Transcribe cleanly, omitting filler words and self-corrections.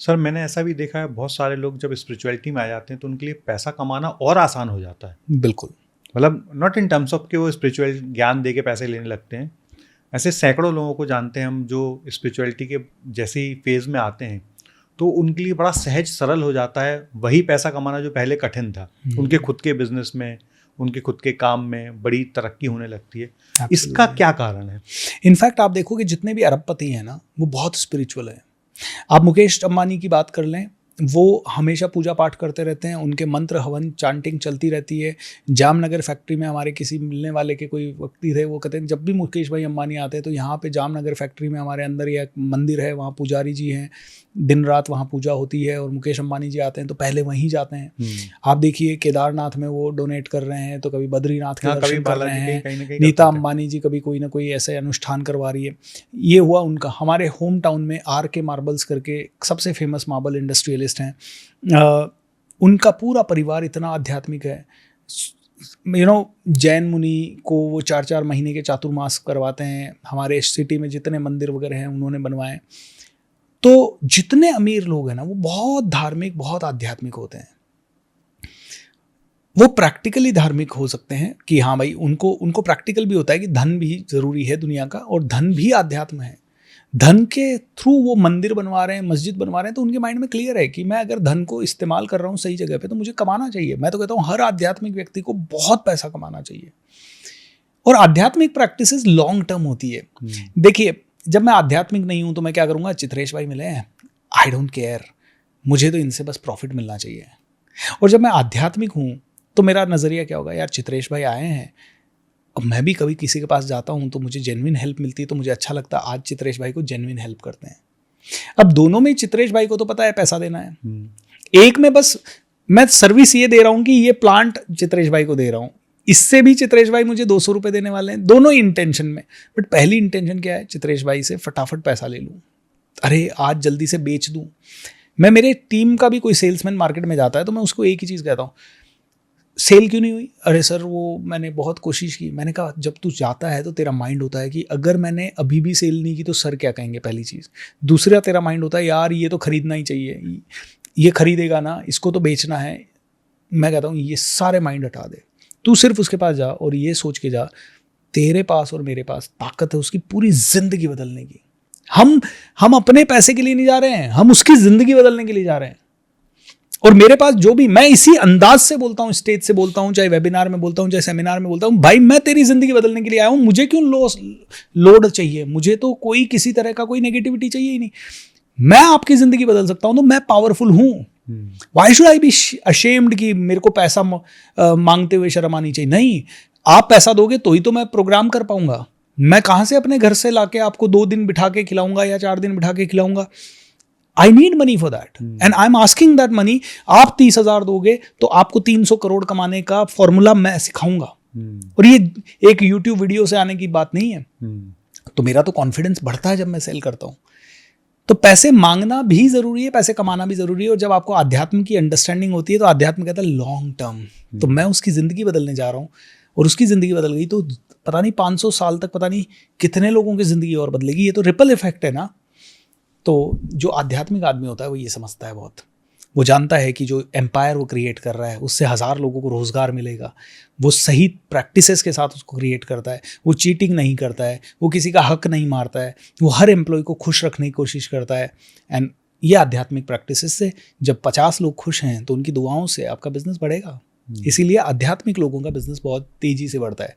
Sir मैंने ऐसा भी देखा है, बहुत सारे लोग जब स्पिरिचुअलिटी में आ जाते हैं तो उनके लिए पैसा कमाना और आसान हो जाता है। बिल्कुल। मतलब नॉट इन टर्म्स ऑफ कि वो स्पिरिचुअल ज्ञान दे के पैसे लेने लगते हैं। ऐसे सैकड़ों लोगों को जानते हैं हम जो स्पिरिचुअलिटी के जैसे ही फेज में आते हैं तो उनके लिए बड़ा सहज सरल हो जाता है वही पैसा कमाना जो पहले कठिन था। उनके खुद के बिजनेस में, उनके खुद के काम में बड़ी तरक्की होने लगती है। इसका क्या कारण है? इनफैक्ट आप देखोगे जितने भी अरबपति हैं ना, वो बहुत स्पिरिचुअल है। आप मुकेश अंबानी की बात कर लें, वो हमेशा पूजा पाठ करते रहते हैं, उनके मंत्र हवन चांटिंग चलती रहती है। जामनगर फैक्ट्री में हमारे किसी मिलने वाले के कोई व्यक्ति थे, वो कहते हैं जब भी मुकेश भाई अंबानी आते हैं तो यहाँ पे जामनगर फैक्ट्री में हमारे अंदर एक मंदिर है, वहाँ पुजारी जी हैं, दिन रात वहाँ पूजा होती है और मुकेश अंबानी जी आते हैं तो पहले वहीं जाते हैं। आप देखिए केदारनाथ में वो डोनेट कर रहे हैं, तो कभी बद्रीनाथ के दर्शन कर रहे हैं, नीता अंबानी जी कभी कोई ना कोई ऐसे अनुष्ठान करवा रही है। ये हुआ उनका। हमारे होम टाउन में RK मार्बल्स करके सबसे फेमस मार्बल इंडस्ट्रियलिस्ट हैं, उनका पूरा परिवार इतना आध्यात्मिक है। जैन मुनि को वो 4-4 महीने के चातुर्मास करवाते हैं। हमारे सिटी में जितने मंदिर वगैरह हैं उन्होंने बनवाए। तो जितने अमीर लोग हैं ना, वो बहुत धार्मिक, बहुत आध्यात्मिक होते हैं। वो प्रैक्टिकली धार्मिक हो सकते हैं कि हाँ भाई, उनको प्रैक्टिकल भी होता है कि धन भी जरूरी है दुनिया का, और धन भी आध्यात्म है। धन के थ्रू वो मंदिर बनवा रहे हैं, मस्जिद बनवा रहे हैं, तो उनके माइंड में क्लियर है कि मैं अगर धन को इस्तेमाल कर रहा हूँ सही जगह पे तो मुझे कमाना चाहिए। मैं तो कहता हूँ हर आध्यात्मिक व्यक्ति को बहुत पैसा कमाना चाहिए, और आध्यात्मिक प्रैक्टिसेस लॉन्ग टर्म होती है। देखिए, जब मैं आध्यात्मिक नहीं हूं तो मैं क्या करूंगा, चित्रेश भाई मिले हैं, आई डोंट केयर, मुझे तो इनसे बस प्रॉफिट मिलना चाहिए। और जब मैं आध्यात्मिक हूं तो मेरा नज़रिया क्या होगा, यार चित्रेश भाई आए हैं, अब मैं भी कभी किसी के पास जाता हूं तो मुझे जेन्युइन हेल्प मिलती है, तो मुझे अच्छा लगता है आज चित्रेश भाई को जेन्युइन हेल्प करते हैं। अब दोनों में चित्रेश भाई को तो पता है पैसा देना है, एक में बस मैं सर्विस ये दे रहा हूं कि ये प्लांट चित्रेश भाई को दे रहा हूं, इससे भी चित्रेश भाई मुझे 200 रुपये देने वाले हैं, दोनों ही इंटेंशन में। बट पहली इंटेंशन क्या है, चित्रेश भाई से फटाफट पैसा ले लूँ, अरे आज जल्दी से बेच दूँ। मैं मेरे टीम का भी कोई सेल्समैन मार्केट में जाता है तो मैं उसको एक ही चीज़ कहता हूँ, सेल क्यों नहीं हुई? अरे सर वो मैंने बहुत कोशिश की। मैंने कहा जब तू जाता है तो तेरा माइंड होता है कि अगर मैंने अभी भी सेल नहीं की तो सर क्या कहेंगे, पहली चीज़। दूसरा तेरा माइंड होता है यार ये तो खरीदना ही चाहिए, ये खरीदेगा ना, इसको तो बेचना है। मैं कहता हूँ ये सारे माइंड हटा दे, तू सिर्फ उसके पास जा और ये सोच के जा, तेरे पास और मेरे पास ताकत है उसकी पूरी जिंदगी बदलने की। हम अपने पैसे के लिए नहीं जा रहे हैं, हम उसकी जिंदगी बदलने के लिए जा रहे हैं। और मेरे पास जो भी, मैं इसी अंदाज से बोलता हूं, स्टेज से बोलता हूं, चाहे वेबिनार में बोलता हूं, चाहे सेमिनार में बोलता हूं, भाई मैं तेरी जिंदगी बदलने के लिए आया हूं, मुझे क्यों लोड चाहिए, मुझे तो कोई किसी तरह का कोई नेगेटिविटी चाहिए ही नहीं। मैं आपकी जिंदगी बदल सकता हूं तो मैं पावरफुल हूं। Why should I be ashamed कि मेरे को पैसा मांगते हुए शर्म आनी चाहिए? नहीं, आप पैसा दोगे तो ही तो मैं प्रोग्राम कर पाऊंगा। मैं कहां से अपने घर से लाके आपको 2 दिन बिठा के खिलाऊंगा या 4 दिन बिठा के खिलाऊंगा? I need money for that and I am asking that money. आप 30,000 दोगे तो आपको 300 करोड़ कमाने का फॉर्मूला मैं सिखाऊंगा। और ये एक यूट्यूब वीडियो से आने की बात नहीं है। तो मेरा तो कॉन्फिडेंस बढ़ता है जब मैं सेल करता हूं। तो पैसे मांगना भी जरूरी है, पैसे कमाना भी जरूरी है। और जब आपको अध्यात्म की अंडरस्टैंडिंग होती है तो अध्यात्म कहता है लॉन्ग टर्म। तो मैं उसकी जिंदगी बदलने जा रहा हूँ और उसकी जिंदगी बदल गई तो पता नहीं 500 साल तक पता नहीं कितने लोगों की जिंदगी और बदलेगी। ये तो रिपल इफेक्ट है ना। तो जो आध्यात्मिक आदमी होता है वो ये समझता है बहुत, वो जानता है कि जो एम्पायर वो क्रिएट कर रहा है उससे 1000 लोगों को रोजगार मिलेगा। वो सही प्रैक्टिसेस के साथ उसको क्रिएट करता है, वो चीटिंग नहीं करता है, वो किसी का हक नहीं मारता है, वो हर एम्प्लॉय को खुश रखने की कोशिश करता है। एंड ये आध्यात्मिक प्रैक्टिसेस से जब 50 लोग खुश हैं तो उनकी दुआओं से आपका बिजनेस बढ़ेगा। इसीलिए आध्यात्मिक लोगों का बिजनेस बहुत तेजी से बढ़ता है।